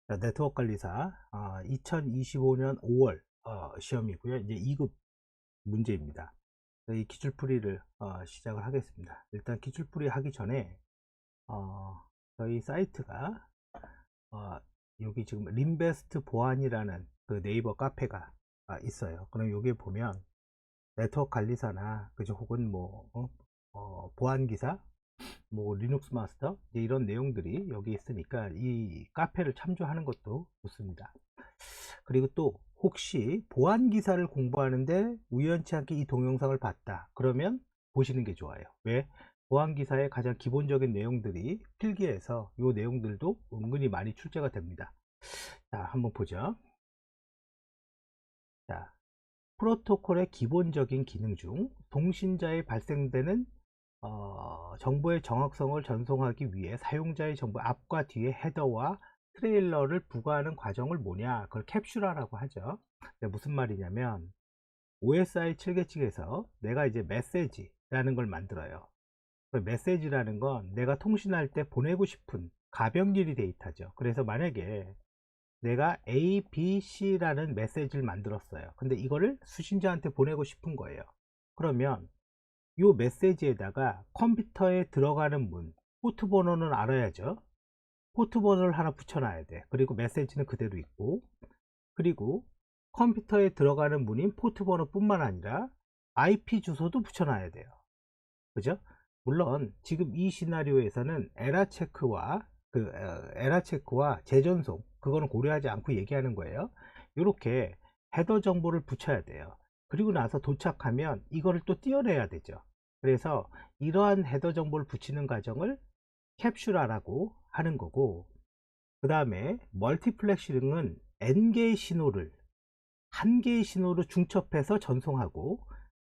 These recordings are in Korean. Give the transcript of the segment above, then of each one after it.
자, 네트워크 관리사 2025년 5월 시험이고요. 이제 2급 문제입니다. 이 기출풀이를 시작을 하겠습니다. 일단 기출풀이 하기 전에 어, 저희 사이트가 어, 여기 지금 림베스트 보안이라는 그 네이버 카페가 있어요. 그럼 여기에 보면 네트워크 관리사나 그죠, 혹은 뭐 보안 기사, 뭐 리눅스 마스터 이런 내용들이 여기 있으니까 이 카페를 참조하는 것도 좋습니다. 그리고 또 혹시 보안 기사를 공부하는데 우연치 않게 이 동영상을 봤다 그러면 보시는 게 좋아요. 왜? 보안 기사의 가장 기본적인 내용들이 필기해서 이 내용들도 은근히 많이 출제가 됩니다. 자, 한번 보죠. 자, 프로토콜의 기본적인 기능 중 통신자에 발생되는 정보의 정확성을 전송하기 위해 사용자의 정보 앞과 뒤에 헤더와 트레일러를 부과하는 과정을 뭐냐, 그걸 캡슐화라고 하죠. 무슨 말이냐면 OSI 7계층에서 내가 이제 메시지라는 걸 만들어요. 그 메시지라는 건 내가 통신할 때 보내고 싶은 가변길이 데이터죠. 그래서 만약에 내가 A, B, C라는 메시지를 만들었어요. 근데 이거를 수신자한테 보내고 싶은 거예요. 그러면 이 메시지에다가 컴퓨터에 들어가는 문, 포트 번호는 알아야죠. 포트 번호를 하나 붙여놔야 돼. 그리고 메시지는 그대로 있고, 그리고 컴퓨터에 들어가는 문인 포트 번호뿐만 아니라 IP 주소도 붙여놔야 돼요. 그죠? 물론 지금 이 시나리오에서는 에라 체크와 재전송 그거는 고려하지 않고 얘기하는 거예요. 이렇게 헤더 정보를 붙여야 돼요. 그리고 나서 도착하면 이거를 또 띄어내야 되죠. 그래서 이러한 헤더 정보를 붙이는 과정을 캡슐화라고 하는 거고, 그 다음에 멀티플렉싱은 N개의 신호를 한 개의 신호로 중첩해서 전송하고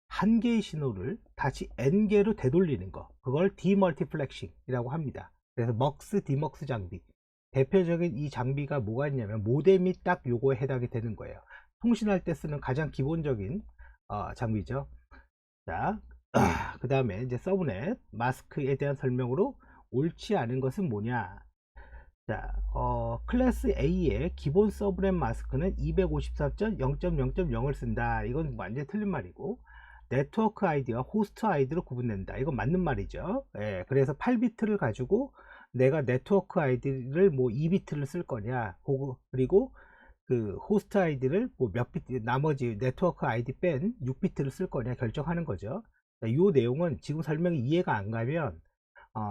한 개의 신호를 다시 N개로 되돌리는 거, 그걸 디멀티플렉싱이라고 합니다. 그래서 먹스, 디먹스 장비, 대표적인 이 장비가 뭐가 있냐면 모뎀이 딱 요거에 해당이 되는 거예요. 통신할 때 쓰는 가장 기본적인 장비죠. 자, 그 다음에 이제 서브넷 마스크에 대한 설명으로 옳지 않은 것은 뭐냐. 자, 클래스 A의 기본 서브넷 마스크는 254.0.0.0을 쓴다. 이건 완전히 틀린 말이고, 네트워크 아이디와 호스트 아이디로 구분된다. 이건 맞는 말이죠. 예, 그래서 8비트를 가지고 내가 네트워크 아이디를 뭐 2비트를 쓸 거냐, 그리고 그 호스트 아이디를 뭐 몇 비트, 나머지 네트워크 아이디 뺀 6비트를 쓸 거냐 결정하는 거죠. 자, 이 내용은 지금 설명이 이해가 안 가면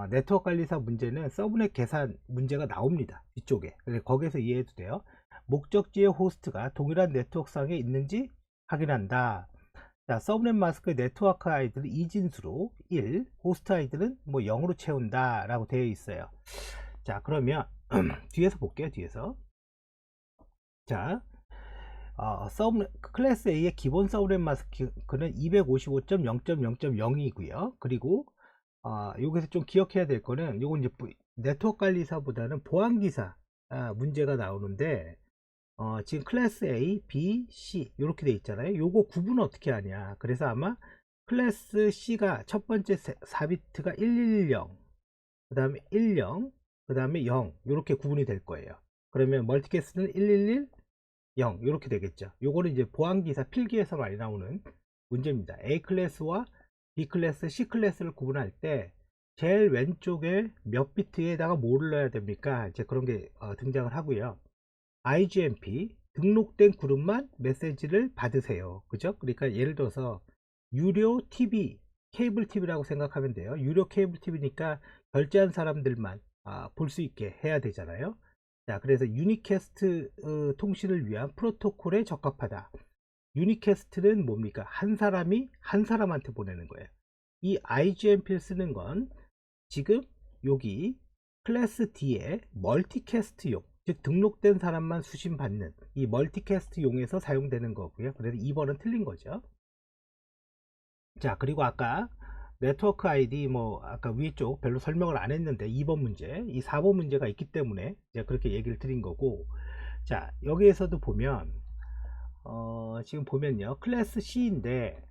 네트워크 관리사 문제는 서브넷 계산 문제가 나옵니다. 뒤쪽에. 그래서 거기서 이해해도 돼요. 목적지의 호스트가 동일한 네트워크상에 있는지 확인한다. 자, 서브넷 마스크의 네트워크 아이디를 이진수로 1, 호스트 아이디는 뭐 0으로 채운다 라고 되어 있어요. 자, 그러면 뒤에서 볼게요. 뒤에서. 자, 클래스 A의 기본 서브넷 마스크는 255.0.0.0이고요. 그리고 여기서 좀 기억해야 될 거는 요건 이제 네트워크 관리사보다는 보안 기사 문제가 나오는데, 지금 클래스 A, B, C 이렇게 돼 있잖아요. 요거 구분 어떻게 하냐. 그래서 아마 클래스 C가 첫 번째 4비트가 110, 그 다음에 10, 그 다음에 0 이렇게 구분이 될 거예요. 그러면 멀티캐스트는 111, 0 이렇게 되겠죠. 요거는 이제 보안 기사 필기에서 많이 나오는 문제입니다. A 클래스와 B 클래스, C 클래스를 구분할 때 제일 왼쪽에 몇 비트에다가 뭐를 넣어야 됩니까? 이제 그런 게 등장을 하고요. IGMP 등록된 그룹만 메시지를 받으세요. 그죠? 그러니까 예를 들어서 유료 TV, 케이블 TV라고 생각하면 돼요. 유료 케이블 TV니까 결제한 사람들만 볼 수 있게 해야 되잖아요. 자, 그래서 유니캐스트 통신을 위한 프로토콜에 적합하다. 유니캐스트는 뭡니까? 한 사람이 한 사람한테 보내는 거예요. 이 IGMP를 쓰는 건 지금 여기 클래스 D의 멀티캐스트용, 즉 등록된 사람만 수신 받는 이 멀티캐스트용에서 사용되는 거고요. 그래서 2번은 틀린 거죠. 자, 그리고 아까 네트워크 아이디 뭐 아까 위쪽 별로 설명을 안 했는데 2번 문제, 이 4번 문제가 있기 때문에 제가 그렇게 얘기를 드린 거고, 자, 여기에서도 보면 지금 보면요, 클래스 C인데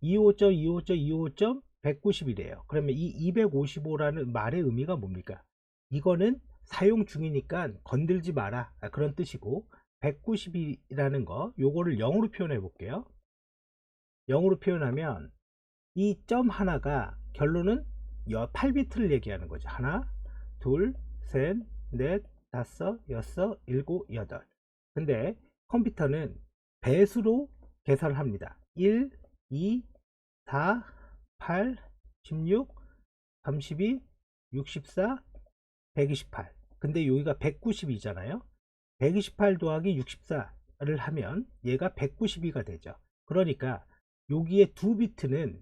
25.25.25.190이래요. 그러면 이 255라는 말의 의미가 뭡니까? 이거는 사용 중이니까 건들지 마라, 그런 뜻이고, 190이라는 거 요거를 0으로 표현해 볼게요. 0으로 표현하면 이 점 하나가 결론은 8비트를 얘기하는 거죠. 하나, 둘, 셋, 넷, 다섯, 여섯, 일곱, 여덟. 근데 컴퓨터는 배수로 계산을 합니다. 1, 2, 4, 8, 16, 32, 64, 128. 근데 여기가 190이잖아요. 128 더하기 64를 하면 얘가 192가 되죠. 그러니까 여기에 2비트는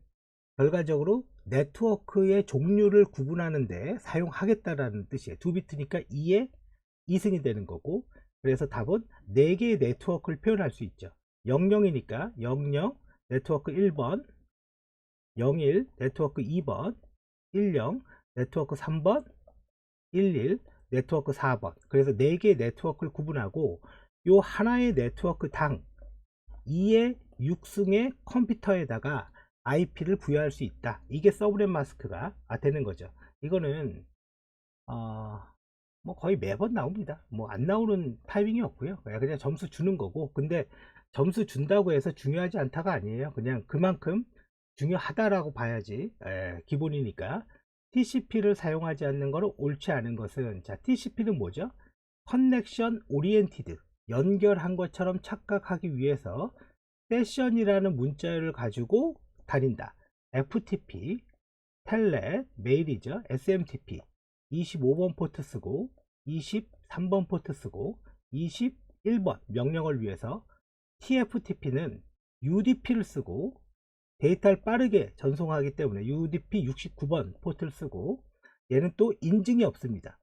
결과적으로 네트워크의 종류를 구분하는데 사용하겠다라는 뜻이에요. 2비트니까 2의 2승이 되는 거고, 그래서 답은 4개의 네트워크를 표현할 수 있죠. 00이니까 00 네트워크 1번, 01 네트워크 2번, 10 네트워크 3번, 11 네트워크 4번. 그래서 4개의 네트워크를 구분하고 요 하나의 네트워크당 2의 6승의 컴퓨터에다가 IP를 부여할 수 있다. 이게 서브넷 마스크가 되는 거죠. 이거는 뭐 거의 매번 나옵니다. 뭐 안 나오는 타이밍이 없고요. 그냥 점수 주는 거고, 근데 점수 준다고 해서 중요하지 않다가 아니에요. 그냥 그만큼 중요하다라고 봐야지. 기본이니까. TCP를 사용하지 않는 거는 옳지 않은 것은, 자, TCP는 뭐죠? 커넥션 오리엔티드, 연결한 것처럼 착각하기 위해서 세션이라는 문자열을 가지고 다닌다. FTP, 텔넷, 메일이죠. SMTP 25번 포트 쓰고 23번 포트 쓰고 21번 명령을 위해서, TFTP는 UDP를 쓰고 데이터를 빠르게 전송하기 때문에 UDP 69번 포트를 쓰고, 얘는 또 인증이 없습니다.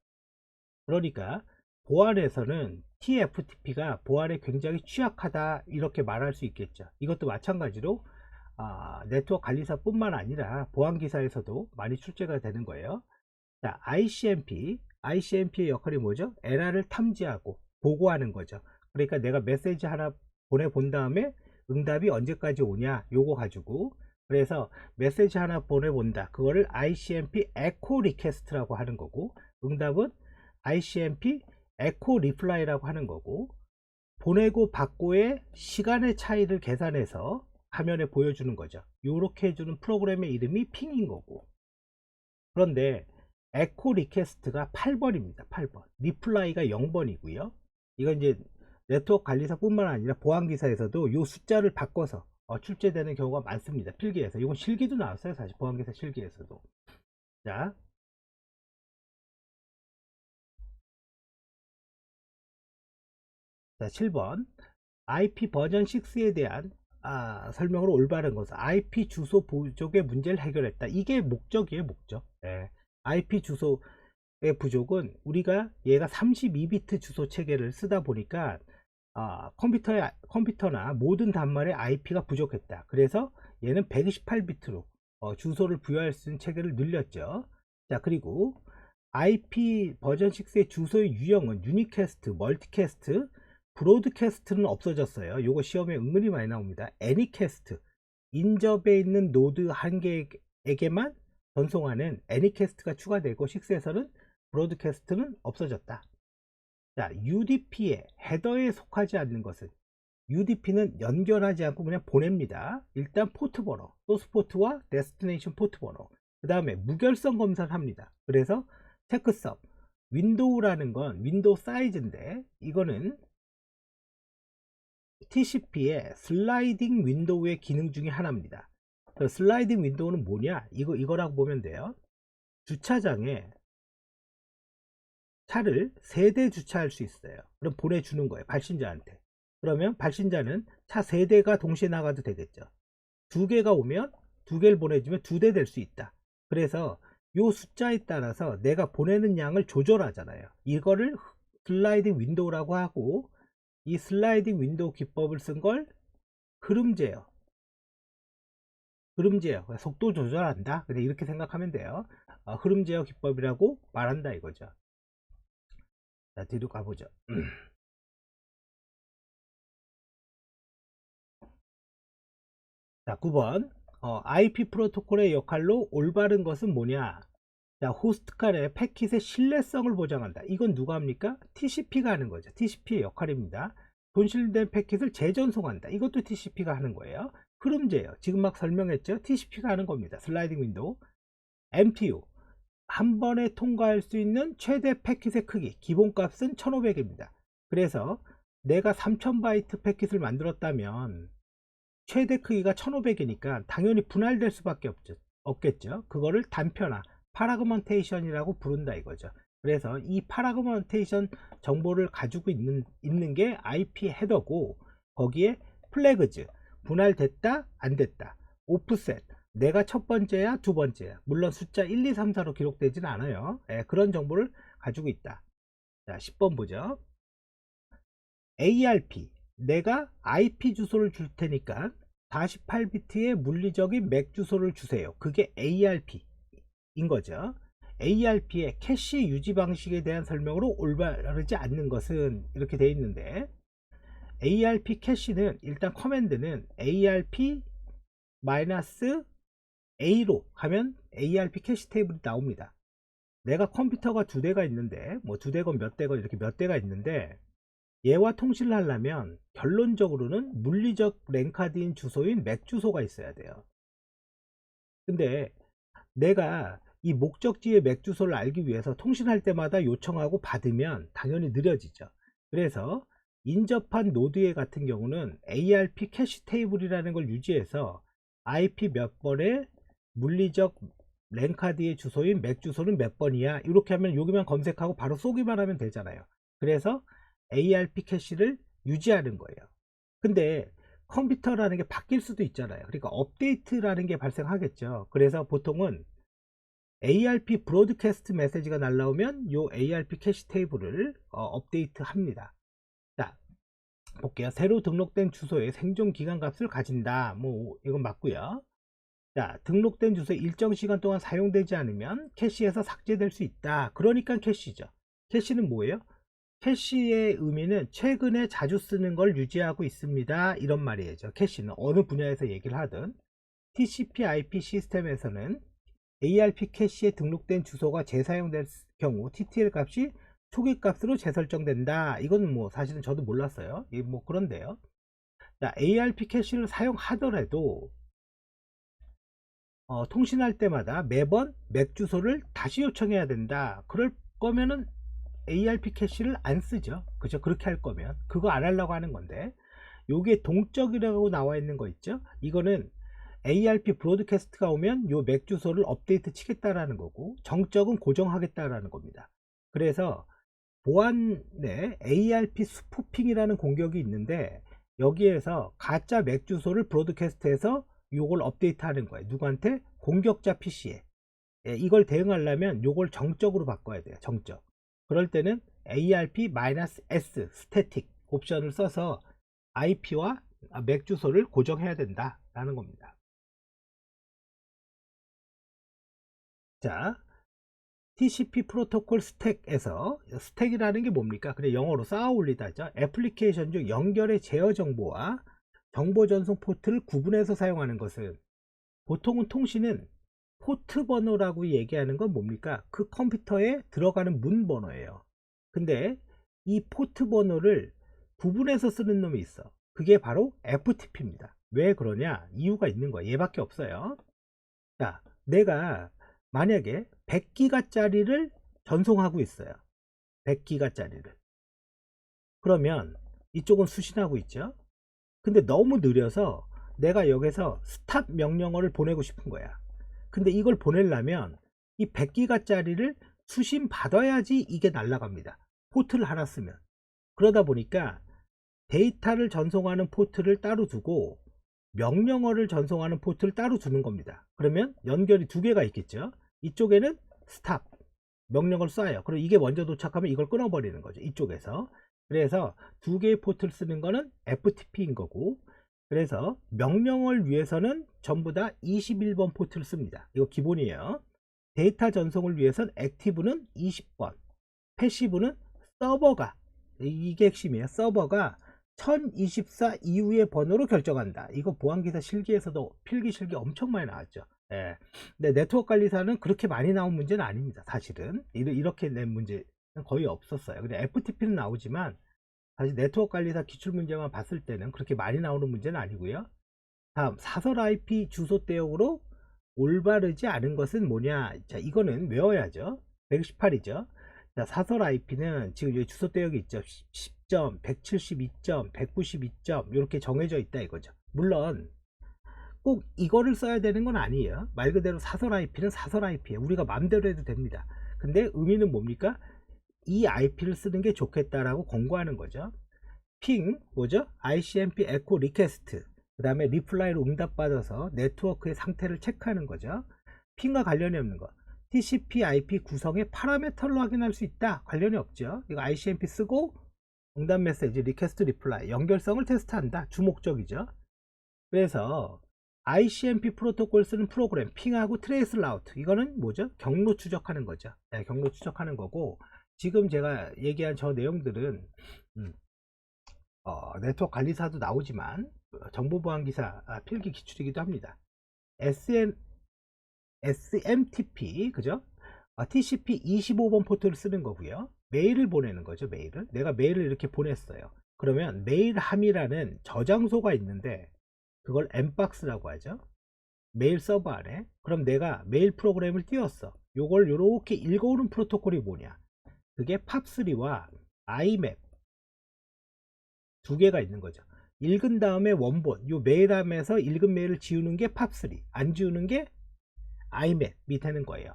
그러니까 보안에서는 TFTP가 보안에 굉장히 취약하다, 이렇게 말할 수 있겠죠. 이것도 마찬가지로 네트워크 관리사 뿐만 아니라 보안 기사에서도 많이 출제가 되는 거예요. 자, ICMP의 역할이 뭐죠? 에러를 탐지하고 보고하는 거죠. 그러니까 내가 메시지 하나 보내본 다음에 응답이 언제까지 오냐, 요거 가지고, 그래서 메시지 하나 보내본다, 그거를 ICMP 에코 리퀘스트라고 하는 거고, 응답은 ICMP 에코 리플라이라고 하는 거고, 보내고 받고의 시간의 차이를 계산해서 화면에 보여주는 거죠. 요렇게 해주는 프로그램의 이름이 핑인 거고, 그런데 에코 리퀘스트가 8번입니다. 8번. 리플라이가 0번이고요. 이건 이제 네트워크 관리사 뿐만 아니라 보안 기사에서도 요 숫자를 바꿔서 출제되는 경우가 많습니다. 필기에서. 이건 실기도 나왔어요. 사실 보안 기사 실기에서도. 자, 7번. IP 버전 6에 대한 설명으로 올바른 것은 IP 주소 부족의 문제를 해결했다. 이게 목적이에요, 목적. IP 주소의 부족은 우리가 얘가 32비트 주소 체계를 쓰다 보니까 컴퓨터나 모든 단말에 IP가 부족했다. 그래서 얘는 128비트로 주소를 부여할 수 있는 체계를 늘렸죠. 자, 그리고 IP 버전 6의 주소의 유형은 유니캐스트, 멀티캐스트, 브로드캐스트는 없어졌어요. 요거 시험에 은근히 많이 나옵니다. 애니캐스트, 인접해 있는 노드 한 개에게만 전송하는 애니캐스트가 추가되고, 6에서는 브로드캐스트는 없어졌다. 자, UDP의 헤더에 속하지 않는 것은, UDP는 연결하지 않고 그냥 보냅니다. 일단 포트 번호, 소스 포트와 데스티네이션 포트 번호, 그 다음에 무결성 검사를 합니다. 그래서 체크섭, 윈도우라는 건 윈도우 사이즈인데, 이거는 TCP의 슬라이딩 윈도우의 기능 중에 하나입니다. 그 슬라이딩 윈도우는 뭐냐? 이거라고 보면 돼요. 주차장에 차를 3대 주차할 수 있어요. 그럼 보내주는 거예요, 발신자한테. 그러면 발신자는 차 3대가 동시에 나가도 되겠죠. 2개가 오면 2개를 보내주면 2대 될 수 있다. 그래서 요 숫자에 따라서 내가 보내는 양을 조절하잖아요. 이거를 슬라이딩 윈도우라고 하고, 이 슬라이딩 윈도우 기법을 쓴 걸 흐름 제어, 속도 조절한다, 그냥 이렇게 생각하면 돼요. 흐름 제어 기법이라고 말한다 이거죠. 자, 뒤로 가보죠. 자, 9번. IP 프로토콜의 역할로 올바른 것은 뭐냐? 자, 호스트 간의 패킷의 신뢰성을 보장한다. 이건 누가 합니까? TCP가 하는 거죠. TCP의 역할입니다. 분실된 패킷을 재전송한다. 이것도 TCP가 하는 거예요. 흐름제예요. 지금 막 설명했죠. TCP가 하는 겁니다. 슬라이딩 윈도우. MTU, 한 번에 통과할 수 있는 최대 패킷의 크기, 기본값은 1500입니다. 그래서 내가 3000바이트 패킷을 만들었다면 최대 크기가 1500이니까 당연히 분할될 수밖에 없겠죠. 그거를 단편화, 파라그먼테이션이라고 부른다 이거죠. 그래서 이 파라그먼테이션 정보를 가지고 있는 게 IP 헤더고, 거기에 플래그즈, 분할됐다 안 됐다, 오프셋, 내가 첫 번째야 두 번째야, 물론 숫자 1, 2, 3, 4로 기록되지는 않아요. 그런 정보를 가지고 있다. 자, 10번 보죠. ARP, 내가 IP 주소를 줄 테니까 48비트의 물리적인 맥 주소를 주세요. 그게 ARP인 거죠. ARP의 캐시 유지 방식에 대한 설명으로 올바르지 않는 것은 이렇게 되어 있는데, ARP 캐시는 일단 커맨드는 ARP-A로 하면 ARP 캐시 테이블이 나옵니다. 내가 컴퓨터가 두 대가 있는데, 뭐 두 대건 몇 대건 이렇게 몇 대가 있는데, 얘와 통신을 하려면 결론적으로는 물리적 랜카드인 주소인 맥 주소가 있어야 돼요. 근데 내가 이 목적지의 맥 주소를 알기 위해서 통신할 때마다 요청하고 받으면 당연히 느려지죠. 그래서 인접한 노드에 같은 경우는 ARP 캐시 테이블이라는 걸 유지해서 IP 몇 번에 물리적 랜카드의 주소인 맥 주소는 몇 번이야, 이렇게 하면 여기만 검색하고 바로 쏘기만 하면 되잖아요. 그래서 ARP 캐시를 유지하는 거예요. 근데 컴퓨터라는 게 바뀔 수도 있잖아요. 그러니까 업데이트라는 게 발생하겠죠. 그래서 보통은 ARP 브로드캐스트 메시지가 날라오면 요 ARP 캐시 테이블을 업데이트 합니다. 자, 볼게요. 새로 등록된 주소의 생존 기간 값을 가진다. 뭐 이건 맞고요. 자, 등록된 주소에 일정 시간 동안 사용되지 않으면 캐시에서 삭제될 수 있다. 그러니까 캐시죠. 캐시는 뭐예요? 캐시의 의미는 최근에 자주 쓰는 걸 유지하고 있습니다, 이런 말이죠. 캐시는 어느 분야에서 얘기를 하든 TCP/IP 시스템에서는 ARP 캐시에 등록된 주소가 재사용될 경우 TTL 값이 초기 값으로 재설정된다. 이건 뭐 사실은 저도 몰랐어요. 뭐 그런데요. 자, ARP 캐시를 사용하더라도 통신할 때마다 매번 맥 주소를 다시 요청해야 된다. 그럴 거면은 ARP 캐시를 안 쓰죠. 그죠? 그렇게 할 거면 그거 안 하려고 하는 건데, 요게 동적이라고 나와 있는 거 있죠? 이거는 ARP 브로드캐스트가 오면 요 맥 주소를 업데이트 치겠다라는 거고, 정적은 고정하겠다라는 겁니다. 그래서 보안에 ARP 스푸핑이라는 공격이 있는데, 여기에서 가짜 맥 주소를 브로드캐스트해서 요걸 업데이트 하는 거예요. 누구한테? 공격자 PC에. 이걸 대응하려면 요걸 정적으로 바꿔야 돼요. 정적. 그럴 때는 ARP-S 스태틱 옵션을 써서 IP와 맥 주소를 고정해야 된다 라는 겁니다. 자, TCP 프로토콜 스택에서, 스택이라는 게 뭡니까? 그래, 영어로 쌓아 올리다죠. 애플리케이션 중 연결의 제어 정보와 정보 전송 포트를 구분해서 사용하는 것은, 보통은 통신은 포트 번호라고 얘기하는 건 뭡니까? 그 컴퓨터에 들어가는 문 번호예요. 근데 이 포트 번호를 구분해서 쓰는 놈이 있어. 그게 바로 FTP입니다. 왜 그러냐? 이유가 있는 거야. 얘밖에 없어요. 자, 내가 만약에 100기가짜리를 전송하고 있어요. 100기가짜리를. 그러면 이쪽은 수신하고 있죠. 근데 너무 느려서 내가 여기서 스탑 명령어를 보내고 싶은 거야. 근데 이걸 보내려면 이 100기가짜리를 수신 받아야지 이게 날아갑니다. 포트를 하나 쓰면. 그러다 보니까 데이터를 전송하는 포트를 따로 두고 명령어를 전송하는 포트를 따로 두는 겁니다. 그러면 연결이 두 개가 있겠죠. 이쪽에는 스탑 명령을 쏴요. 그리고 이게 먼저 도착하면 이걸 끊어버리는 거죠, 이쪽에서. 그래서 두 개의 포트를 쓰는 거는 FTP인 거고, 그래서 명령을 위해서는 전부 다 21번 포트를 씁니다. 이거 기본이에요. 데이터 전송을 위해서는 액티브는 20번, 패시브는 서버가, 이게 핵심이에요. 서버가 1024 이후의 번호로 결정한다. 이거 보안기사 실기에서도 필기 실기 엄청 많이 나왔죠. 예. 근데 네트워크 관리사는 그렇게 많이 나온 문제는 아닙니다. 사실은 이렇게 낸 문제는 거의 없었어요. 근데 FTP는 나오지만 사실 네트워크 관리사 기출 문제만 봤을 때는 그렇게 많이 나오는 문제는 아니고요. 다음 사설 IP 주소 대역으로 올바르지 않은 것은 뭐냐. 자, 이거는 외워야죠. 118이죠. 자, 사설 IP는 지금 여기 주소 대역이 있죠. 10점, 172점, 192점 이렇게 정해져 있다 이거죠. 물론 꼭 이거를 써야 되는 건 아니에요. 말 그대로 사설 IP는 사설 IP예요. 우리가 마음대로 해도 됩니다. 근데 의미는 뭡니까? 이 IP를 쓰는 게 좋겠다라고 권고하는 거죠. 핑 뭐죠? ICMP 에코 리퀘스트, 그 다음에 리플라이로 응답받아서 네트워크의 상태를 체크하는 거죠. 핑과 관련이 없는 거, TCP IP 구성의 파라미터로 확인할 수 있다, 관련이 없죠. 이거 ICMP 쓰고 응답 메시지 리퀘스트 리플라이 연결성을 테스트한다, 주목적이죠. 그래서 ICMP 프로토콜 쓰는 프로그램 핑하고 트레이스 라우트, 이거는 뭐죠? 경로 추적하는 거죠. 네, 경로 추적하는 거고, 지금 제가 얘기한 저 내용들은 네트워크 관리사도 나오지만 정보보안기사 필기 기출이기도 합니다. SMTP 그죠? TCP 25번 포트를 쓰는 거고요. 메일을 보내는 거죠. 메일을 내가 메일을 이렇게 보냈어요. 그러면 메일 함이라는 저장소가 있는데 그걸 M박스라고 하죠. 메일 서버 안에. 그럼 내가 메일 프로그램을 띄웠어. 요걸 요렇게 읽어오는 프로토콜이 뭐냐, 그게 팝3와 IMAP 두 개가 있는 거죠. 읽은 다음에 원본, 요 메일함에서 읽은 메일을 지우는 게 팝3, 안 지우는 게 IMAP 밑에는 거예요.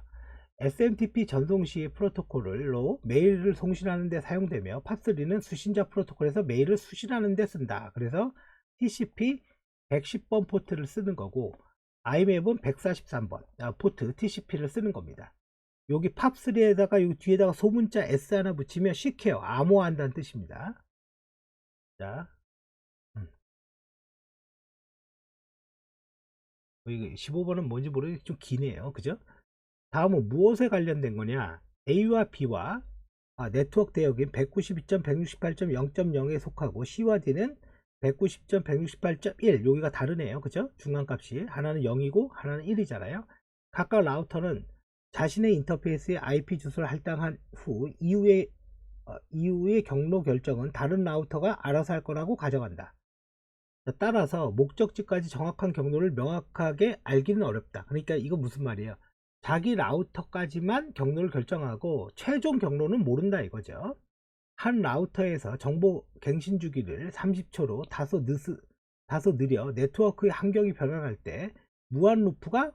SMTP 전송 시 프로토콜로 메일을 송신하는 데 사용되며 팝3는 수신자 프로토콜에서 메일을 수신하는 데 쓴다. 그래서 TCP 110번 포트를 쓰는 거고, IMAP은 143번 포트 TCP를 쓰는 겁니다. 여기 팝3에다가 여기 뒤에다가 소문자 S 하나 붙이면 시케어, 암호화한다는 뜻입니다. 자, 이거 15번은 뭔지 모르겠는데 좀 기네요. 그죠? 다음은 무엇에 관련된 거냐? A와 B와 네트워크 대역인 192점, 168.0.0에 속하고 C와 D는 190점, 168.1, 여기가 다르네요. 그죠? 중간값이 하나는 0이고 하나는 1이잖아요. 각각 라우터는 자신의 인터페이스에 IP 주소를 할당한 후 이후의 경로 결정은 다른 라우터가 알아서 할 거라고 가정한다. 따라서 목적지까지 정확한 경로를 명확하게 알기는 어렵다. 그러니까 이거 무슨 말이에요? 자기 라우터까지만 경로를 결정하고 최종 경로는 모른다 이거죠. 한 라우터에서 정보 갱신 주기를 30초로 다소 느려 네트워크의 환경이 변화할 때 무한 루프가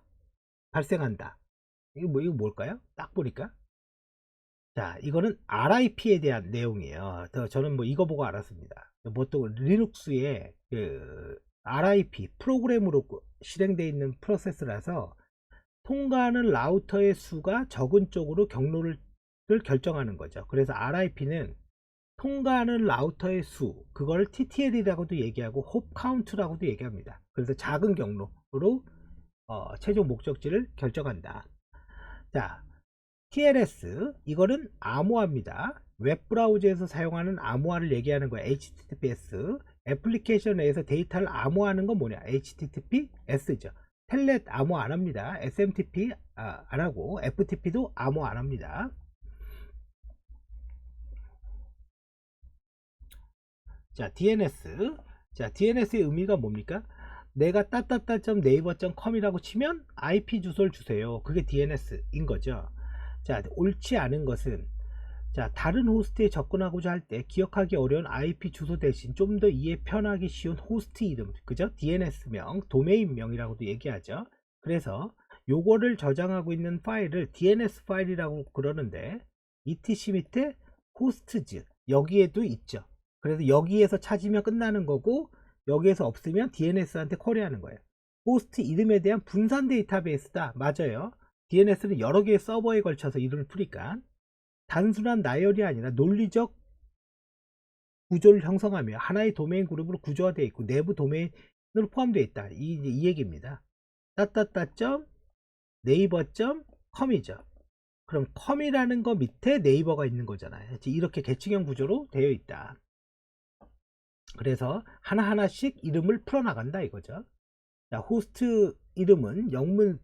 발생한다. 이거 뭘까요? 딱 보니까. 자, 이거는 RIP에 대한 내용이에요. 저는 뭐 이거 보고 알았습니다. 보통 리눅스에 그 RIP 프로그램으로 실행되어 있는 프로세스라서 통과하는 라우터의 수가 적은 쪽으로 경로를 결정하는 거죠. 그래서 RIP는 통과하는 라우터의 수, 그걸 TTL이라고도 얘기하고 홉 카운트라고도 얘기합니다. 그래서 작은 경로로 최종 목적지를 결정한다. 자, TLS, 이거는 암호화입니다. 웹브라우저에서 사용하는 암호화를 얘기하는 거야. HTTPS. 애플리케이션 내에서 데이터를 암호화하는 건 뭐냐? HTTPS죠. 텔넷 암호화 안 합니다. SMTP 안 하고 FTP도 암호화 안 합니다. 자, DNS. 자, DNS의 의미가 뭡니까? 내가 따따따.naver.com이라고 치면 IP 주소를 주세요. 그게 DNS인 거죠. 자, 옳지 않은 것은, 자, 다른 호스트에 접근하고자 할 때 기억하기 어려운 IP 주소 대신 좀 더 이해 편하기 쉬운 호스트 이름, 그죠? DNS명, 도메인명이라고도 얘기하죠. 그래서 요거를 저장하고 있는 파일을 DNS 파일이라고 그러는데, etc 밑에 호스트즈 여기에도 있죠. 그래서 여기에서 찾으면 끝나는 거고, 여기에서 없으면 DNS한테 쿼리하는 거예요. 호스트 이름에 대한 분산 데이터베이스다. 맞아요. DNS는 여러 개의 서버에 걸쳐서 이름을 푸니까 단순한 나열이 아니라 논리적 구조를 형성하며 하나의 도메인 그룹으로 구조화되어 있고 내부 도메인으로 포함되어 있다. 이 얘기입니다. 따따따 네이버.com이죠. 그럼 com이라는 거 밑에 네이버가 있는 거잖아요. 이렇게 계층형 구조로 되어 있다. 그래서 하나하나씩 이름을 풀어나간다 이거죠. 자, 호스트 이름은 영문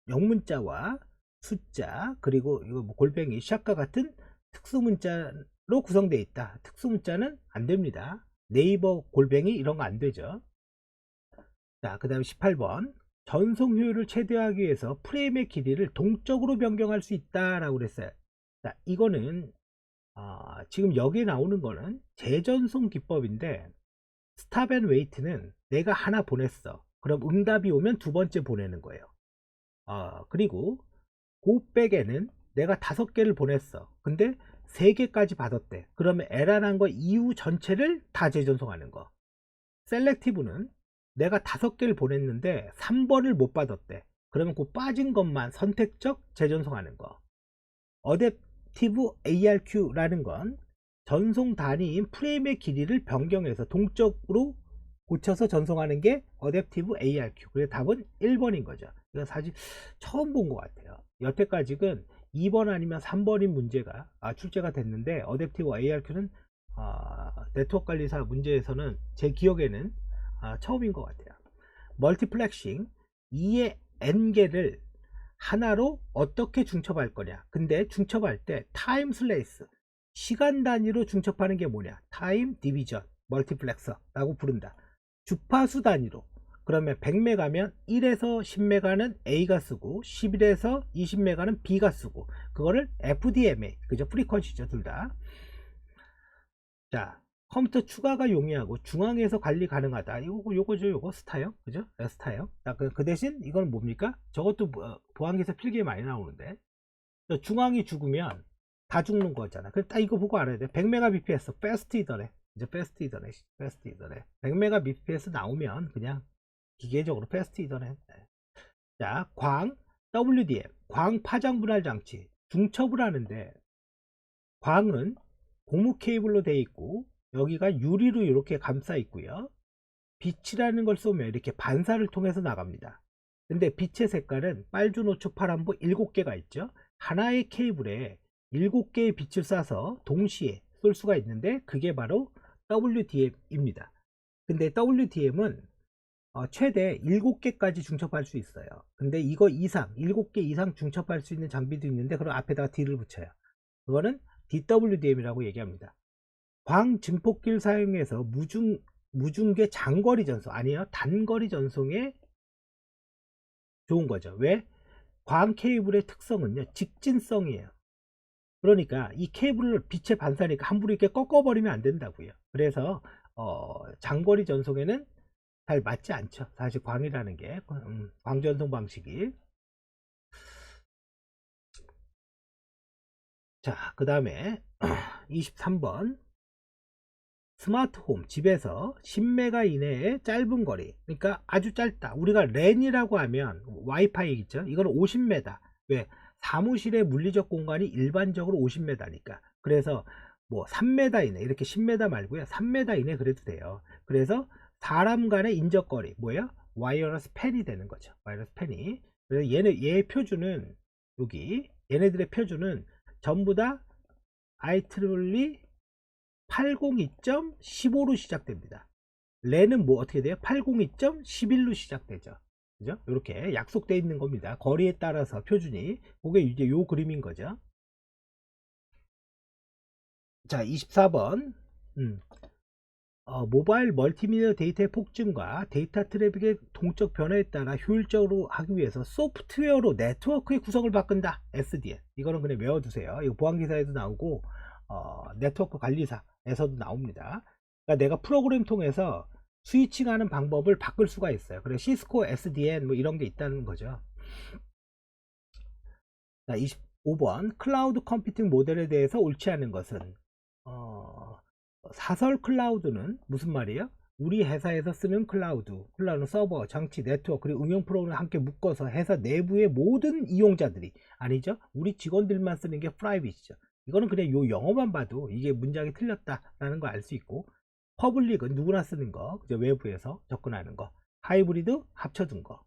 영문자와 숫자 그리고 이거 뭐 골뱅이 샷과 같은 특수문자로 구성되어 있다. 특수문자는 안 됩니다. 네이버 골뱅이 이런 거 안 되죠. 자, 그 다음에 18번 전송 효율을 최대화하기 위해서 프레임의 길이를 동적으로 변경할 수 있다라고 그랬어요. 자, 이거는 지금 여기에 나오는 거는 재전송 기법인데 스탑 앤 웨이트는 내가 하나 보냈어. 그럼 응답이 오면 두 번째 보내는 거예요. 그리고 고백에는 내가 5개를 보냈어. 근데 3개까지 받았대. 그러면 에러난 거 이후 전체를 다 재전송하는 거. 셀렉티브는 내가 5개를 보냈는데 3번을 못 받았대. 그러면 그 빠진 것만 선택적 재전송하는 거. 어댑티브 ARQ라는 건 전송 단위인 프레임의 길이를 변경해서 동적으로 고쳐서 전송하는 게 어댑티브 ARQ. 그래서 답은 1번인 거죠. 이거 사실 처음 본 것 같아요. 여태까지는 2번 아니면 3번인 문제가 출제가 됐는데 어댑티브 ARQ는 네트워크 관리사 문제에서는 제 기억에는 처음인 것 같아요. 멀티플렉싱 2의 n개를 하나로 어떻게 중첩할 거냐. 근데 중첩할 때 타임 슬레이스 시간 단위로 중첩하는 게 뭐냐. 타임 디비전 멀티플렉서라고 부른다. 주파수 단위로. 그러면 100메가면 1에서 10메가는 A가 쓰고 11에서 20메가는 B가 쓰고 그거를 FDMA 그죠? 프리퀀시죠 둘 다. 자, 컴퓨터 추가가 용이하고 중앙에서 관리 가능하다. 요거죠, 요거 스타형, 그죠? 스타형. 자, 그 대신 이건 뭡니까? 저것도 보안기사 필기에 많이 나오는데 중앙이 죽으면 다 죽는 거잖아. 그래서 딱 이거 보고 알아야 돼. 100mbps 패스트 이더넷, 이제 패스트 이더넷, 패스트 이더넷. 100mbps 나오면 그냥 기계적으로 패스트 이더넷. 자, 광 WDM, 광 파장 분할 장치 중첩을 하는데 광은 고무 케이블로 되어 있고 여기가 유리로 이렇게 감싸 있고요. 빛이라는 걸 쏘면 이렇게 반사를 통해서 나갑니다. 근데 빛의 색깔은 빨주노초 파란보 7개가 있죠. 하나의 케이블에 7개의 빛을 쏴서 동시에 쏠 수가 있는데 그게 바로 WDM입니다. 근데 WDM은 최대 7개까지 중첩할 수 있어요. 근데 이거 이상 7개 이상 중첩할 수 있는 장비도 있는데 그럼 앞에다가 D를 붙여요. 그거는 DWDM이라고 얘기합니다. 광 증폭기를 사용해서 무중계 장거리 전송 아니에요, 단거리 전송에 좋은 거죠. 왜? 광 케이블의 특성은요 직진성이에요. 그러니까 이 케이블을 빛에 반사니까 함부로 이렇게 꺾어버리면 안 된다고요. 그래서 장거리 전송에는 잘 맞지 않죠. 사실 광이라는 게 광전송 방식이. 자, 그 다음에 23번 스마트홈 집에서 10메가 이내의 짧은 거리, 그러니까 아주 짧다. 우리가 랜이라고 하면 와이파이 있죠. 이거는 50m. 왜? 사무실의 물리적 공간이 일반적으로 50m니까. 그래서 뭐 3m 이내 이렇게 10m 말고요. 3m 이내 그래도 돼요. 그래서 사람 간의 인접거리 뭐예요? 와이어러스 팬이 되는 거죠. 와이어러스 팬이. 그래서 얘의 표준은 여기 얘네들의 표준은 전부 다 IEEE 802.15로 시작됩니다. 랜은 뭐 어떻게 돼요? 802.11로 시작되죠. 그죠? 이렇게 약속되어 있는 겁니다. 거리에 따라서 표준이. 그게 이제 요 그림인 거죠. 자, 24번. 모바일 멀티미디어 데이터의 폭증과 데이터 트래픽의 동적 변화에 따라 효율적으로 하기 위해서 소프트웨어로 네트워크의 구성을 바꾼다. SDN. 이거는 그냥 외워두세요. 이거 보안기사에도 나오고 네트워크 관리사에서도 나옵니다. 그러니까 내가 프로그램 통해서 스위칭하는 방법을 바꿀 수가 있어요. 그래서 시스코 SDN 뭐 이런 게 있다는 거죠. 자, 25번 클라우드 컴퓨팅 모델에 대해서 옳지 않은 것은 사설 클라우드는 무슨 말이에요? 우리 회사에서 쓰는 클라우드는 서버, 장치, 네트워크, 그리고 응용 프로그램을 함께 묶어서 회사 내부의 모든 이용자들이 아니죠. 우리 직원들만 쓰는 게 프라이빗이죠. 이거는 그냥 요 영어만 봐도 이게 문장이 틀렸다라는 걸 알 수 있고, 퍼블릭은 누구나 쓰는 거, 그죠? 외부에서 접근하는 거, 하이브리드 합쳐둔 거.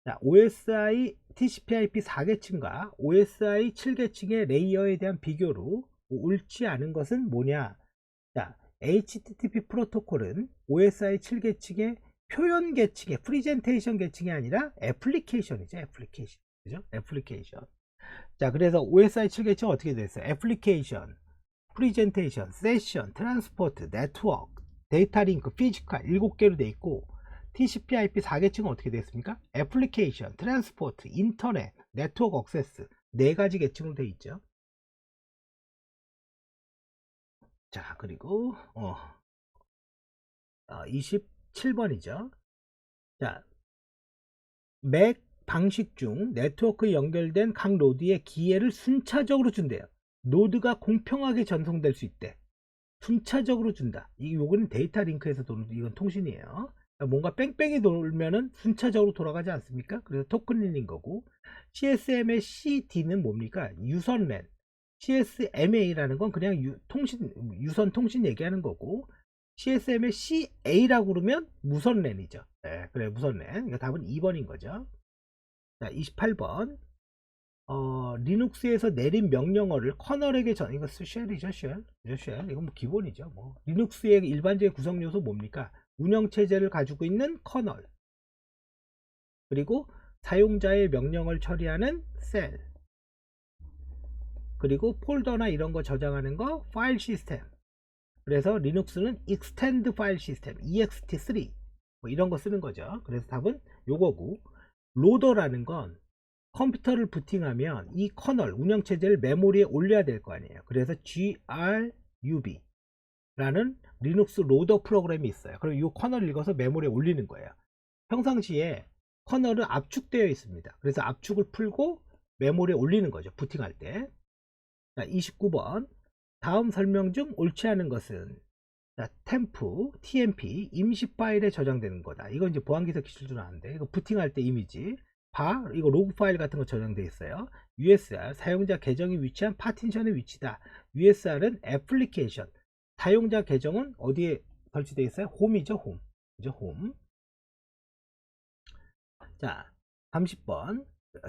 자, OSI TCP/IP 4계층과 OSI 7계층의 레이어에 대한 비교로 옳지 않은 것은 뭐냐? 자, HTTP 프로토콜은 OSI 7계층의 표현 계층의 프리젠테이션 계층이 아니라 애플리케이션이죠. 애플리케이션. 그죠? 애플리케이션. 자, 그래서 OSI 7계층 어떻게 됐어요? 애플리케이션, 프리젠테이션, 세션, 트랜스포트, 네트워크, 데이터 링크, 피지컬 7개로 돼 있고, TCP/IP 4계층은 어떻게 됐습니까? 애플리케이션, 트랜스포트, 인터넷, 네트워크 억세스 4가지 계층으로 돼 있죠. 자, 그리고 27번이죠. 자, 맥 방식 중 네트워크에 연결된 각 노드의 기회를 순차적으로 준대요. 노드가 공평하게 전송될 수 있대. 순차적으로 준다. 요거는 데이터 링크에서 도는, 이건 통신이에요. 그러니까 뭔가 뺑뺑이 돌면은 순차적으로 돌아가지 않습니까? 그래서 토큰링인 거고, CSM의 CD는 뭡니까? 유선랜. CSMA라는 건 그냥 유선 통신 얘기하는 거고, CSM의 CA라고 그러면 무선랜이죠. 네, 그래, 무선랜. 그러니까 답은 2번인 거죠. 자, 28번. 리눅스에서 내린 명령어를 커널에게 이거 쉘이죠, 쉘. 쉘. 이건 뭐 기본이죠. 뭐. 리눅스의 일반적인 구성 요소 뭡니까? 운영체제를 가지고 있는 커널. 그리고 사용자의 명령을 처리하는 셀. 그리고 폴더나 이런 거 저장하는 거 파일 시스템. 그래서 리눅스는 extend 파일 시스템, ext3. 뭐 이런 거 쓰는 거죠. 그래서 답은 요거고, 로더라는 건 컴퓨터를 부팅하면 이 커널 운영체제를 메모리에 올려야 될 거 아니에요. 그래서 GRUB 라는 리눅스 로더 프로그램이 있어요. 그럼 이 커널을 읽어서 메모리에 올리는 거예요. 평상시에 커널은 압축되어 있습니다. 그래서 압축을 풀고 메모리에 올리는 거죠. 부팅할 때. 자, 29번. 다음 설명 중 옳지 않은 것은, 자, TMP 임시 파일에 저장되는 거다. 이건 이제 보안기사 기술도 아는데, 이거 부팅할 때 이미지 이거 로그 파일 같은 거 저장되어 있어요. USR 사용자 계정이 위치한 파티션의 위치다. USR은 애플리케이션, 사용자 계정은 어디에 설치되어 있어요? 홈이죠. 홈. 그죠? 홈. 자, 30번.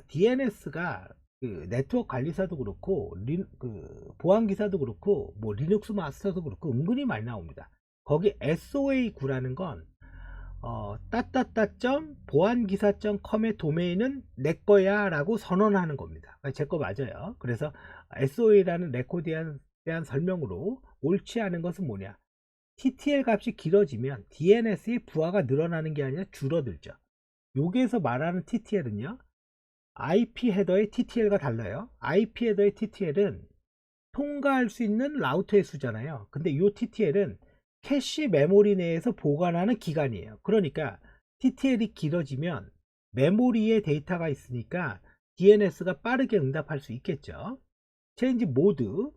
DNS가 그 네트워크 관리사도 그렇고 보안 기사도 그렇고 뭐 리눅스 마스터도 그렇고 은근히 많이 나옵니다. 거기 SOA9라는 건 따따따 보안기사.com의 도메인은 내 거야 라고 선언하는 겁니다. 제 거 맞아요. 그래서 SOA라는 레코드에 대한 설명으로 옳지 않은 것은 뭐냐, TTL 값이 길어지면 DNS의 부하가 늘어나는 게 아니라 줄어들죠. 여기에서 말하는 TTL은요, IP 헤더의 TTL과 달라요. IP 헤더의 TTL은 통과할 수 있는 라우터의 수잖아요. 근데 이 TTL은 캐시 메모리 내에서 보관하는 기간이에요. 그러니까 TTL이 길어지면 메모리에 데이터가 있으니까 DNS가 빠르게 응답할 수 있겠죠. 체인지 모드,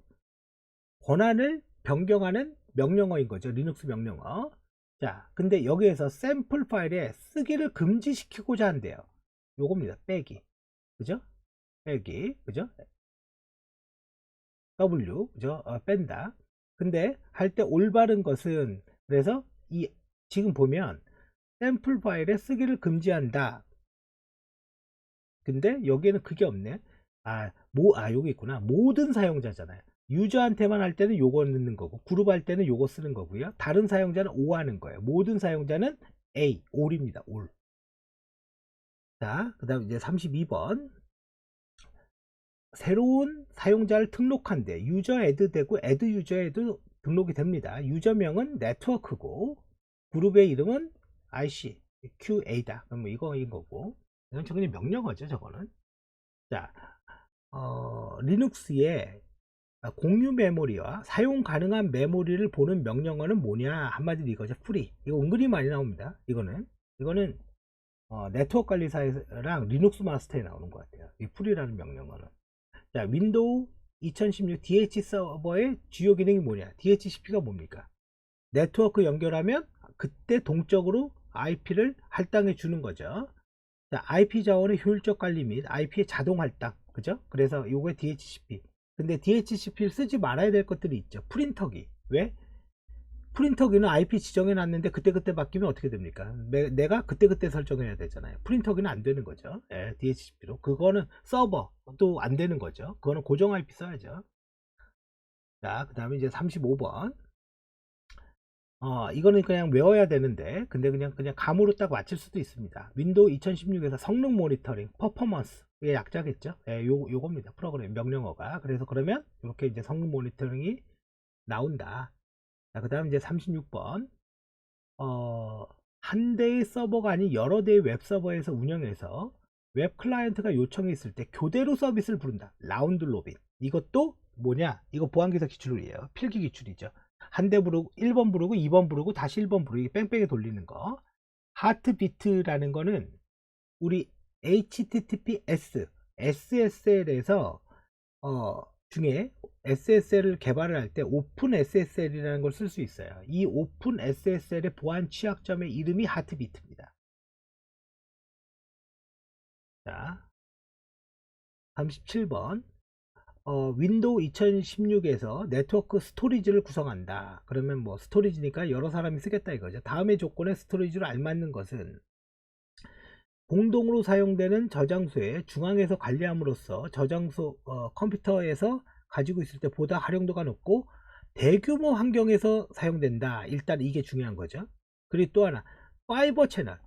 권한을 변경하는 명령어인 거죠. 리눅스 명령어. 자, 근데 여기에서 샘플 파일에 쓰기를 금지시키고자 한대요. 요겁니다. 빼기. 그죠? 빼기. 그죠? W. 그죠? 뺀다. 근데 할 때 올바른 것은, 그래서 지금 보면 샘플 파일에 쓰기를 금지한다. 근데 여기에는 그게 없네. 여기 있구나. 모든 사용자잖아요. 유저한테만 할 때는 요거 넣는 거고, 그룹 할 때는 요거 쓰는 거고요. 다른 사용자는 O 하는 거예요. 모든 사용자는 A, all입니다. all. 자, 그 다음 이제 32번. 새로운 사용자를 등록한대. 유저 애드 되고, 애드 유저에도 등록이 됩니다. 유저명은 네트워크고, 그룹의 이름은 IC, QA다. 그럼 뭐 이거인 거고. 이건 그냥 명령어죠, 저거는. 자, 리눅스의 공유 메모리와 사용 가능한 메모리를 보는 명령어는 뭐냐? 한마디로 이거죠. 프리. 이거 은근히 많이 나옵니다. 이거는 네트워크 관리사랑 리눅스 마스터에 나오는 것 같아요. 이 프리라는 명령어는. 자, 윈도우 2016 DH 서버의 주요 기능이 뭐냐? DHCP가 뭡니까? 네트워크 연결하면 그때 동적으로 IP를 할당해 주는 거죠. 자, IP 자원의 효율적 관리 및 IP의 자동 할당. 그죠? 그래서 요게 DHCP. 근데 DHCP를 쓰지 말아야 될 것들이 있죠. 프린터기. 왜? 프린터기는 IP 지정해 놨는데 그때그때 바뀌면 어떻게 됩니까? 내가 그때그때 설정해야 되잖아요. 프린터기는 안 되는 거죠. DHCP로. 그거는 서버도 안 되는 거죠. 그거는 고정 IP 써야죠. 자, 그 다음에 이제 35번. 이거는 그냥 외워야 되는데, 근데 그냥 감으로 딱 맞출 수도 있습니다. 윈도우 2016에서 성능 모니터링, 퍼포먼스의 약자겠죠. 예, 요겁니다. 프로그램 명령어가. 그래서 그러면 이렇게 이제 성능 모니터링이 나온다. 자, 그 다음 이제 36번. 한 대의 서버가 아닌 여러 대의 웹 서버에서 운영해서 웹 클라이언트가 요청이 있을 때 교대로 서비스를 부른다. 라운드 로빈. 이것도 뭐냐? 이거 보안기사 기출이에요. 필기 기출이죠. 한 대 부르고 1번 부르고 2번 부르고 다시 1번 부르기 뺑뺑이 돌리는 거. 하트비트라는 거는 우리 HTTPS, SSL에서 중에 SSL을 개발을 할 때 오픈 SSL이라는 걸 쓸 수 있어요. 이 오픈 SSL의 보안 취약점의 이름이 하트비트입니다. 자, 37번. 윈도우 2016에서 네트워크 스토리지를 구성한다. 그러면 뭐 스토리지니까 여러 사람이 쓰겠다 이거죠. 다음의 조건에 스토리지로 알맞는 것은 공동으로 사용되는 저장소에 중앙에서 관리함으로써 저장소 컴퓨터에서 가지고 있을 때 보다 활용도가 높고 대규모 환경에서 사용된다. 일단 이게 중요한 거죠. 그리고 또 하나 파이버 채널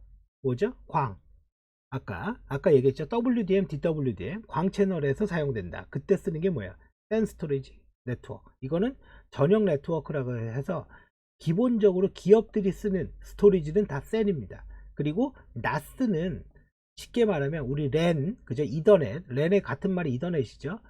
뭐죠? 광. 아까 얘기했죠. WDM, DWDM 광 채널에서 사용된다. 그때 쓰는 게 뭐야? 센 스토리지 네트워크. 이거는 전용 네트워크라고 해서 기본적으로 기업들이 쓰는 스토리지는 다 센입니다. 그리고 나스는 쉽게 말하면 우리 랜, 그죠? 이더넷, 랜의 같은 말이 이더넷이죠.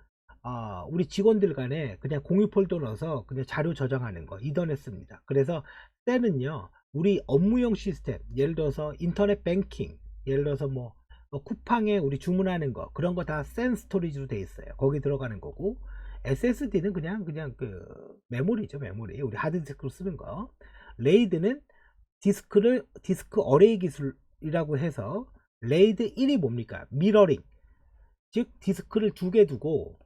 우리 직원들 간에 그냥 공유 폴더 넣어서 그냥 자료 저장하는 거 이더넷 씁니다. 그래서 센은요 우리 업무용 시스템, 예를 들어서 인터넷 뱅킹, 예를 들어서 뭐 쿠팡에 우리 주문하는 거 그런 거 다 센 스토리지로 돼 있어요. 거기 들어가는 거고 SSD는 그냥 그 메모리죠. 메모리 우리 하드디스크로 쓰는 거. 레이드는 디스크 어레이 기술이라고 해서 레이드 1이 뭡니까? 미러링, 즉 디스크를 두 개 두고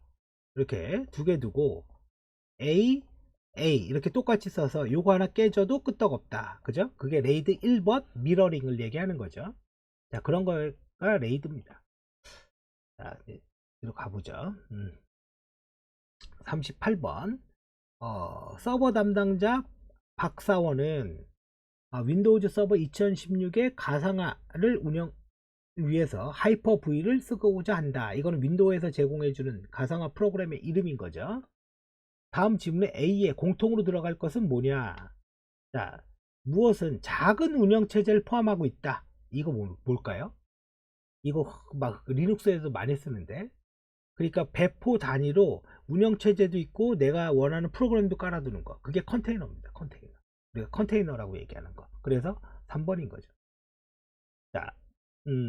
이렇게 두 개 두고 A 이렇게 똑같이 써서 요거 하나 깨져도 끄떡없다. 그죠? 그게 레이드 1번 미러링을 얘기하는 거죠. 자, 그런 거가 레이드입니다. 자, 이리로 가보죠. 38번. 서버 담당자 박사원은 윈도우즈 서버 2016의 가상화를 운영 위해서 하이퍼 V를 쓰고자 한다. 이거는 윈도우에서 제공해주는 가상화 프로그램의 이름인 거죠. 다음 질문에 A에 공통으로 들어갈 것은 뭐냐? 자, 무엇은 작은 운영체제를 포함하고 있다. 이거 뭘까요? 이거 막 리눅스에서 많이 쓰는데, 그러니까 배포 단위로 운영체제도 있고 내가 원하는 프로그램도 깔아두는 거. 그게 컨테이너입니다. 컨테이너. 우리가 컨테이너라고 얘기하는 거. 그래서 3번인 거죠. 자,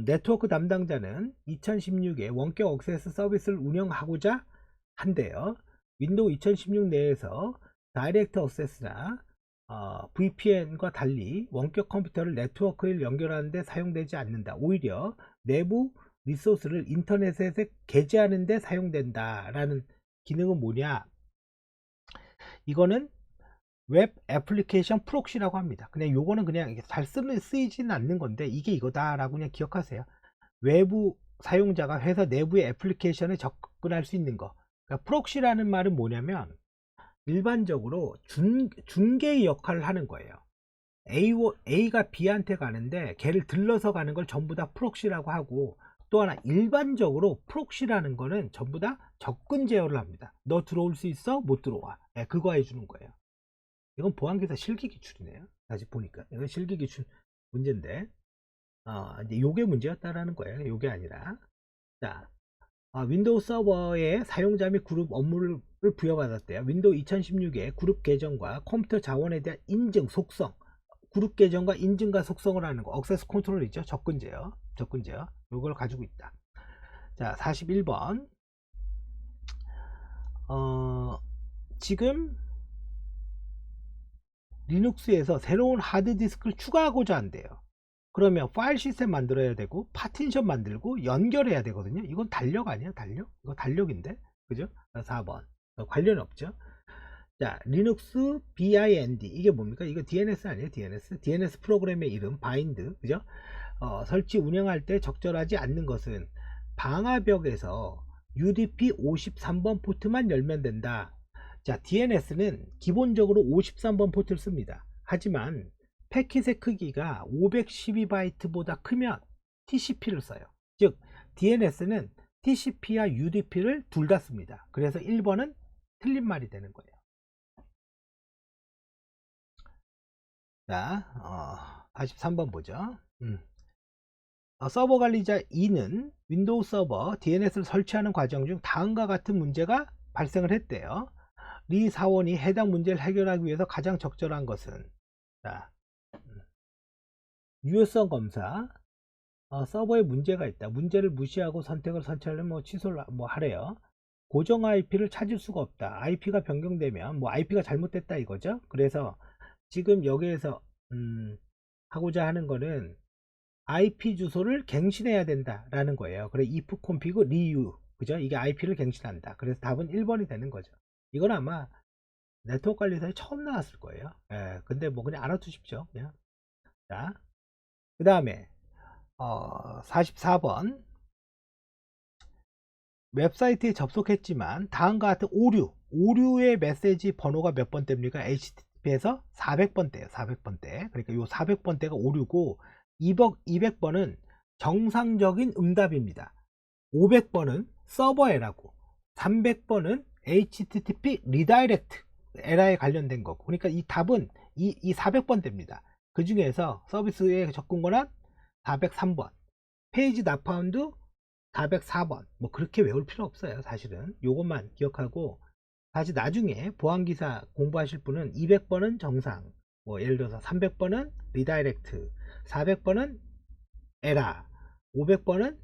네트워크 담당자는 2016에 원격 억세스 서비스를 운영하고자 한대요. 윈도우 2016 내에서 다이렉트 억세스나 VPN과 달리 원격 컴퓨터를 네트워크에 연결하는 데 사용되지 않는다. 오히려 내부 리소스를 인터넷에 게재하는 데 사용된다 라는 기능은 뭐냐? 이거는 웹 애플리케이션 프록시라고 합니다. 그냥 요거는 그냥 잘 쓰이지는 않는 건데 이게 이거다라고 그냥 기억하세요. 외부 사용자가 회사 내부의 애플리케이션에 접근할 수 있는 거. 그러니까 프록시라는 말은 뭐냐면 일반적으로 중개의 역할을 하는 거예요. A가 B한테 가는데 걔를 들러서 가는 걸 전부 다 프록시라고 하고, 또 하나 일반적으로 프록시라는 거는 전부 다 접근 제어를 합니다. 너 들어올 수 있어? 못 들어와. 네, 그거 해주는 거예요. 이건 보안기사 실기기출이네요. 다시 보니까 이건 실기기출 문제인데 이제 요게 문제였다라는 거예요. 요게 아니라. 자, 윈도우 서버에 사용자 및 그룹 업무를 부여받았대요. 윈도우 2016에 그룹 계정과 컴퓨터 자원에 대한 인증 속성, 그룹 계정과 인증과 속성을 하는 거, 억세스 컨트롤이죠. 접근 제어 요걸 가지고 있다. 자, 41번. 지금 리눅스에서 새로운 하드디스크를 추가하고자 한대요. 그러면 파일 시스템 만들어야 되고 파티션 만들고 연결해야 되거든요. 이건 달력 아니야? 달력? 이거 달력인데, 그죠? 4번 관련이 없죠. 자, 리눅스 bind 이게 뭡니까? 이거 DNS 아니에요? DNS 프로그램의 이름 바인드, 그죠? 설치 운영할 때 적절하지 않는 것은 방화벽에서 UDP 53번 포트만 열면 된다. 자, DNS는 기본적으로 53번 포트를 씁니다. 하지만 패킷의 크기가 512바이트보다 크면 TCP를 써요. 즉 DNS는 TCP와 UDP를 둘 다 씁니다. 그래서 1번은 틀린 말이 되는 거예요. 자, 43번 보죠. 서버 관리자 2는 윈도우 서버 DNS를 설치하는 과정 중 다음과 같은 문제가 발생을 했대요. 리 사원이 해당 문제를 해결하기 위해서 가장 적절한 것은, 자, 유효성 검사. 서버에 문제가 있다. 문제를 무시하고 선택을 설치하려면 뭐 취소를 뭐 하래요. 고정 IP를 찾을 수가 없다. IP가 변경되면 뭐 IP가 잘못됐다 이거죠. 그래서 지금 여기에서 하고자 하는 거는 IP 주소를 갱신해야 된다라는 거예요. 그래 if config reuse, 그죠? 이게 IP를 갱신한다. 그래서 답은 1번이 되는 거죠. 이건 아마 네트워크 관리사에 처음 나왔을 거예요. 예, 근데 뭐 그냥 알아두십시오. 그냥. 자, 그 다음에 44번 웹사이트에 접속했지만 다음과 같은 오류의 메시지 번호가 몇 번대입니까? HTTP에서 400번대예요. 400번대. 그러니까 요 400번대가 오류고 200번은 정상적인 응답입니다. 500번은 서버 에러고 300번은 HTTP 리다이렉트 에러에 관련된 거고, 그러니까 이 답은 이 400번대입니다. 그 중에서 서비스에 접근 권한 403번, 페이지 나 파운드 404번, 뭐 그렇게 외울 필요 없어요. 사실은 요것만 기억하고, 다시 나중에 보안기사 공부하실 분은 200번은 정상, 뭐 예를 들어서 300번은 리다이렉트, 400번은 에라, 500번은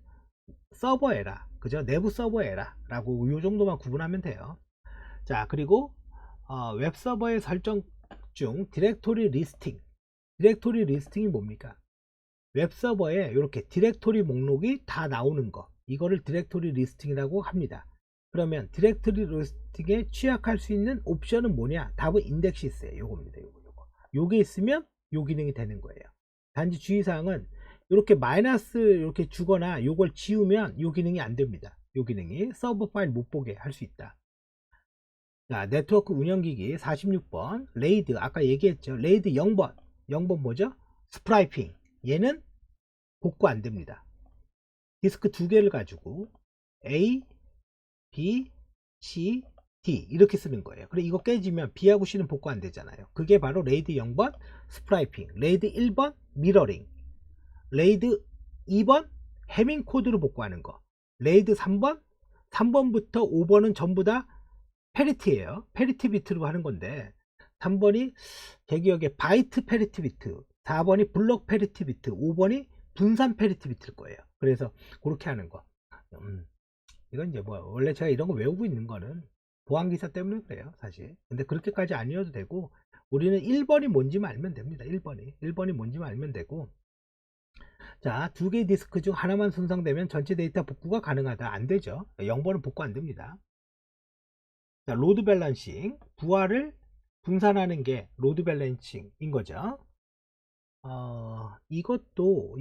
서버 에라, 그죠? 내부 서버 에라 라고 요 정도만 구분하면 돼요. 자, 그리고 웹서버의 설정 중 디렉토리 리스팅이 뭡니까? 웹서버에 이렇게 디렉토리 목록이 다 나오는 거, 이거를 디렉토리 리스팅이라고 합니다. 그러면 디렉토리 리스팅에 취약할 수 있는 옵션은 뭐냐? 답은 인덱시스예요. 요겁니다. 요게 있으면 요 기능이 되는 거예요. 단지 주의사항은 이렇게 마이너스 이렇게 주거나 요걸 지우면 요 기능이 안 됩니다. 요 기능이 서버 파일 못 보게 할 수 있다. 자, 네트워크 운영기기 46번 레이드, 아까 얘기했죠. 레이드 0번 뭐죠? 스프라이핑. 얘는 복구 안 됩니다. 디스크 두 개를 가지고 A, B, C, D 이렇게 쓰는 거예요. 그래 이거 깨지면 B하고 C는 복구 안 되잖아요. 그게 바로 레이드 0번 스프라이핑, 레이드 1번 미러링, 레이드 2번 해밍 코드로 복구하는 거, 레이드 3번부터 5번은 전부 다 페리티예요. 페리티 비트로 하는 건데 3번이 제 기억에 바이트 페리티 비트, 4번이 블록 페리티 비트, 5번이 분산 페리티 비트일 거예요. 그래서 그렇게 하는 거. 이건 이제 뭐 원래 제가 이런 거 외우고 있는 거는 보안기사 때문에 그래요 사실. 근데 그렇게까지 아니어도 되고, 우리는 1번이 뭔지만 알면 됩니다. 1번이 뭔지만 알면 되고. 자, 두 개의 디스크 중 하나만 손상되면 전체 데이터 복구가 가능하다. 안 되죠. 0번은 복구 안 됩니다. 자, 로드 밸런싱, 부하를 분산하는 게 로드 밸런싱인 거죠. 이것도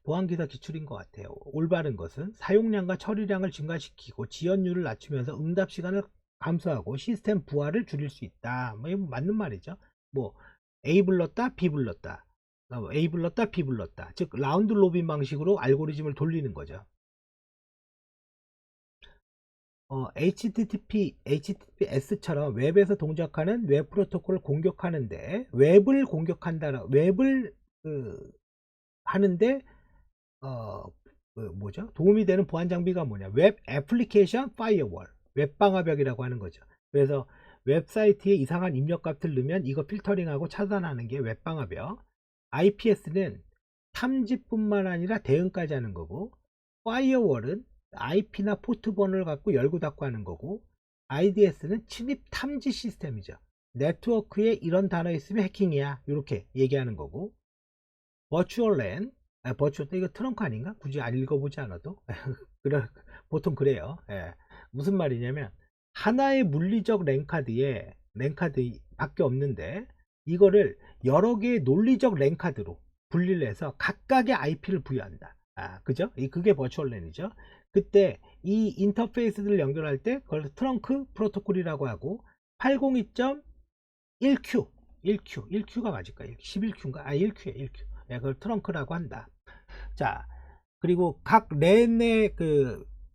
보안기사 기출인 것 같아요. 올바른 것은 사용량과 처리량을 증가시키고 지연율을 낮추면서 응답 시간을 감소하고 시스템 부하를 줄일 수 있다. 뭐 이거 맞는 말이죠. 뭐 A 불렀다 B 불렀다, A 불렀다 B 불렀다, 즉 라운드 로빈 방식으로 알고리즘을 돌리는 거죠. HTTPS처럼 웹에서 동작하는 웹 프로토콜을 공격하는데, 웹을 공격한다, 웹을 하는데 뭐죠? 도움이 되는 보안 장비가 뭐냐? 웹 애플리케이션 파이어월, 웹 방화벽이라고 하는 거죠. 그래서 웹사이트에 이상한 입력값을 넣으면 이거 필터링하고 차단하는 게 웹 방화벽. IPS는 탐지뿐만 아니라 대응까지 하는 거고, 파이어월은 IP나 포트 번호를 갖고 열고 닫고 하는 거고, IDS는 침입 탐지 시스템이죠. 네트워크에 이런 단어 있으면 해킹이야, 이렇게 얘기하는 거고, 버추얼 랜, 버추얼, 이거 트렁크 아닌가? 굳이 안 읽어보지 않아도 보통 그래요. 예. 무슨 말이냐면 하나의 물리적 랜카드에 랜카드 밖에 없는데, 이거를 여러 개의 논리적 랜카드로 분리를 해서 각각의 IP를 부여한다. 그죠? 그게 버추얼 랜이죠. 그때 이 인터페이스들을 연결할 때 그걸 트렁크 프로토콜이라고 하고, 802.1q 1Q가 맞을까? 11Q인가? 아, 1Q에 1Q. 예, 그걸 트렁크라고 한다. 자, 그리고 각 랜의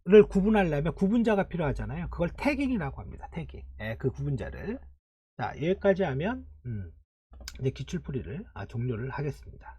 를 구분하려면 구분자가 필요하잖아요. 그걸 태깅이라고 합니다. 태깅. 예, 그 구분자를. 자, 여기까지 하면 이제 기출풀이를 종료를 하겠습니다.